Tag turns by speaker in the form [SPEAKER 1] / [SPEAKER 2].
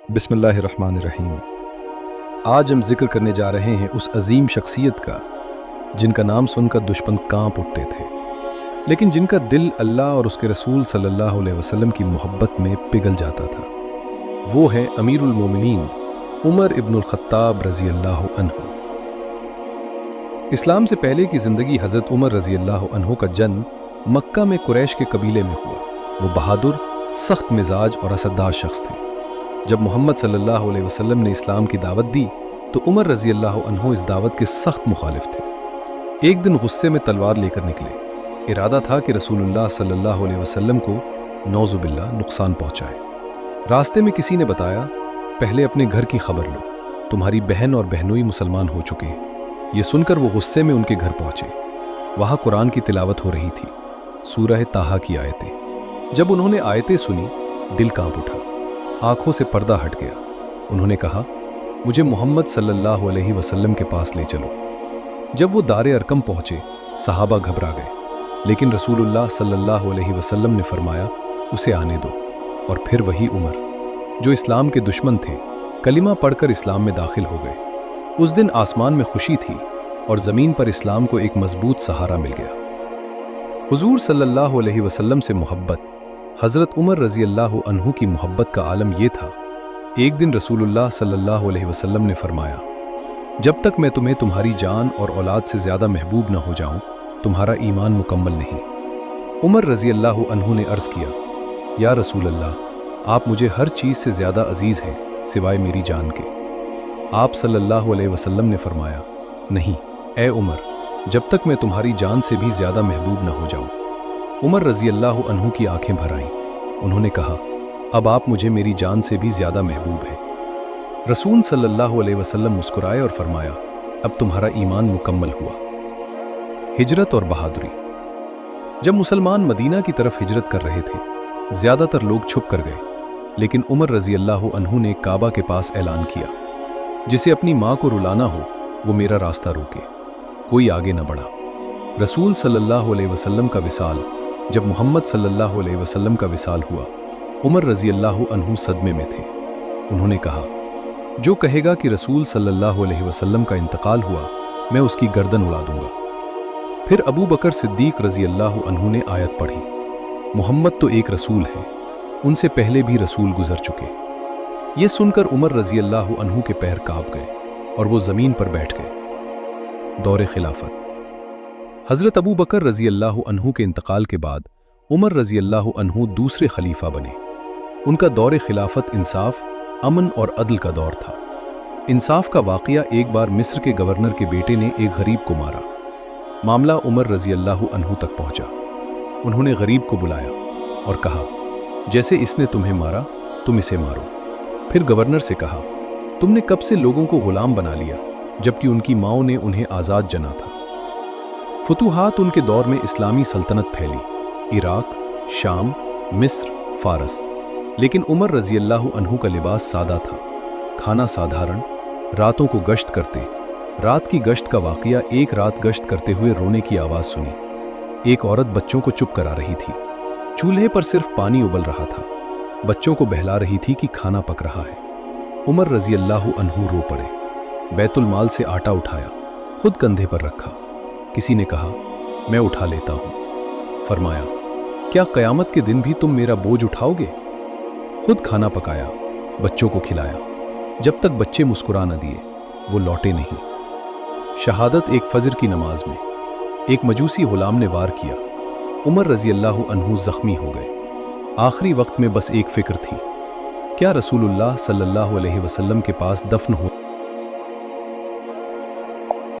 [SPEAKER 1] बिस्मिल्लाहिर्रहमानिर्रहीम। आज हम जिक्र करने जा रहे हैं उस अजीम शख्सियत का जिनका नाम सुनकर दुश्मन कांप उठते थे, लेकिन जिनका दिल अल्लाह और उसके रसूल सल्लल्लाहु अलैहि वसल्लम की मोहब्बत में पिघल जाता था। वो है अमीरुल मोमिनीन उमर इब्नुल खत्ताब रज़ी अल्लाह अन्हु। इस्लाम से पहले की ज़िंदगी हज़रत उमर रज़ी अल्लाह अन्हु का जन्म मक्का में कुरैश के कबीले में हुआ। वो बहादुर, सख्त मिजाज और असरदार शख्स थे। जब मोहम्मद सल्लल्लाहु अलैहि वसल्लम ने इस्लाम की दावत दी तो उमर रज़ी अल्लाह अन्हु इस दावत के सख्त मुखालिफ थे। एक दिन गुस्से में तलवार लेकर निकले। इरादा था कि रसूलुल्लाह सल्लल्लाहु अलैहि वसल्लम को नौजुबिल्लाह नुकसान पहुंचाए। रास्ते में किसी ने बताया, पहले अपने घर की खबर लो, तुम्हारी बहन और बहनोई मुसलमान हो चुके हैं। ये सुनकर वो गुस्से में उनके घर पहुंचे। वहां कुरान की तिलावत हो रही थी, सूरह ताहा की आयतें। जब उन्होंने आयतें सुनी, दिल कांप उठा, आंखों से पर्दा हट गया। उन्होंने कहा, मुझे मोहम्मद सल्लल्लाहु अलैहि वसल्लम के पास ले चलो। जब वो दारे अरकम पहुंचे, सहाबा घबरा गए, लेकिन रसूलुल्लाह सल्लल्लाहु अलैहि वसल्लम ने फरमाया, उसे आने दो। और फिर वही उमर, जो इस्लाम के दुश्मन थे, कलिमा पढ़कर इस्लाम में दाखिल हो गए। उस दिन आसमान में खुशी थी और ज़मीन पर इस्लाम को एक मजबूत सहारा मिल गया। हुजूर सल्लल्लाहु अलैहि वसल्लम से मोहब्बत, हज़रत उमर रज़ी अल्लाह अन्हु की मोहब्बत का आलम यह था। एक दिन रसूलुल्लाह सल्लल्लाहु अलैहि वसल्लम ने फरमाया, जब तक मैं तुम्हें तुम्हारी जान और औलाद से ज़्यादा महबूब न हो जाऊं, तुम्हारा ईमान मुकम्मल नहीं। उमर रज़ी अल्लाह अन्हु ने अर्ज़ किया, या रसूल अल्लाह, आप मुझे हर चीज़ से ज़्यादा अजीज़ हैं सिवाय मेरी जान के। आप सल्लल्लाहु अलैहि वसल्लम ने फरमाया, नहीं ए उमर, जब तक मैं तुम्हारी जान से भी ज़्यादा महबूब न हो जाऊं। उमर रज़ी अल्लाह अन्हु की आंखें भर आईं। उन्होंने कहा, अब आप मुझे मेरी जान से भी ज़्यादा महबूब हैं। रसूल सल्लल्लाहु अलैहि वसल्लम मुस्कुराए और फरमाया, अब तुम्हारा ईमान मुकम्मल हुआ। हिजरत और बहादुरी। जब मुसलमान मदीना की तरफ हिजरत कर रहे थे, ज़्यादातर लोग छुप कर गए, लेकिन उमर रज़ी अल्लाह अन्हु ने काबा के पास ऐलान किया, जिसे अपनी माँ को रुलाना हो वो मेरा रास्ता रोके। कोई आगे न बढ़ा। रसूल सल्लल्लाहु अलैहि वसल्लम का विसाल, जब मोहम्मद सल्लल्लाहु अलैहि वसल्लम का विसाल हुआ, उमर रज़ी अल्लाह अन्हु सदमे में थे। उन्होंने कहा, जो कहेगा कि रसूल सल्लल्लाहु अलैहि वसल्लम का इंतकाल हुआ, मैं उसकी गर्दन उड़ा दूंगा। फिर अबू बकर सिद्दीक रज़ी अल्लाह अन्हु ने आयत पढ़ी, मोहम्मद तो एक रसूल है, उनसे पहले भी रसूल गुजर चुके। ये सुनकर उमर रज़ी अल्लाह अन्हु के पैर कांप गए और वो ज़मीन पर बैठ गए। दौरे खिलाफत। हज़रत अबू बकर रज़ी अल्लाह अन्हु के इंतकाल के बाद उमर रज़ी अल्लाह अन्हु दूसरे खलीफा बने। उनका दौरे खिलाफत इंसाफ, अमन और अदल का दौर था। इंसाफ का वाक़या, एक बार मिस्र के गवर्नर के बेटे ने एक गरीब को मारा। मामला उमर रज़ी अल्लाह अन्हु तक पहुंचा। उन्होंने गरीब को बुलाया और कहा, जैसे इसने तुम्हें मारा, तुम इसे मारो। फिर गवर्नर से कहा, तुमने कब से लोगों को गुलाम बना लिया, जबकि उनकी माओं ने उन्हें आज़ाद जना था। फतूहात उनके दौर में इस्लामी सल्तनत फैली, इराक, शाम, मिस्र, फारस। लेकिन उमर रज़ी अल्लाह अन्हु का लिबास सादा था, खाना साधारण, रातों को गश्त करते। रात की गश्त का वाक़या, एक रात गश्त करते हुए रोने की आवाज़ सुनी। एक औरत बच्चों को चुप करा रही थी। चूल्हे पर सिर्फ पानी उबल रहा था। बच्चों को बहला रही थी कि खाना पक रहा है। उमर रज़ी अल्लाह अन्हु रो पड़े। बैतुल माल से आटा उठाया, खुद कंधे पर रखा। किसी ने कहा, मैं उठा लेता हूँ। फरमाया, क्या क़यामत के दिन भी तुम मेरा बोझ उठाओगे? खुद खाना पकाया, बच्चों को खिलाया। जब तक बच्चे मुस्कुरा न दिए, वो लौटे नहीं। शहादत एक फजर की नमाज में एक मजूसी गुलाम ने वार किया। उमर रज़ी अल्लाह अन्हु ज़ख्मी हो गए। आखिरी वक्त में बस एक फ़िक्र थी, क्या रसूलुल्लाह सल्लल्लाहु अलैहि वसल्लम के पास दफन हो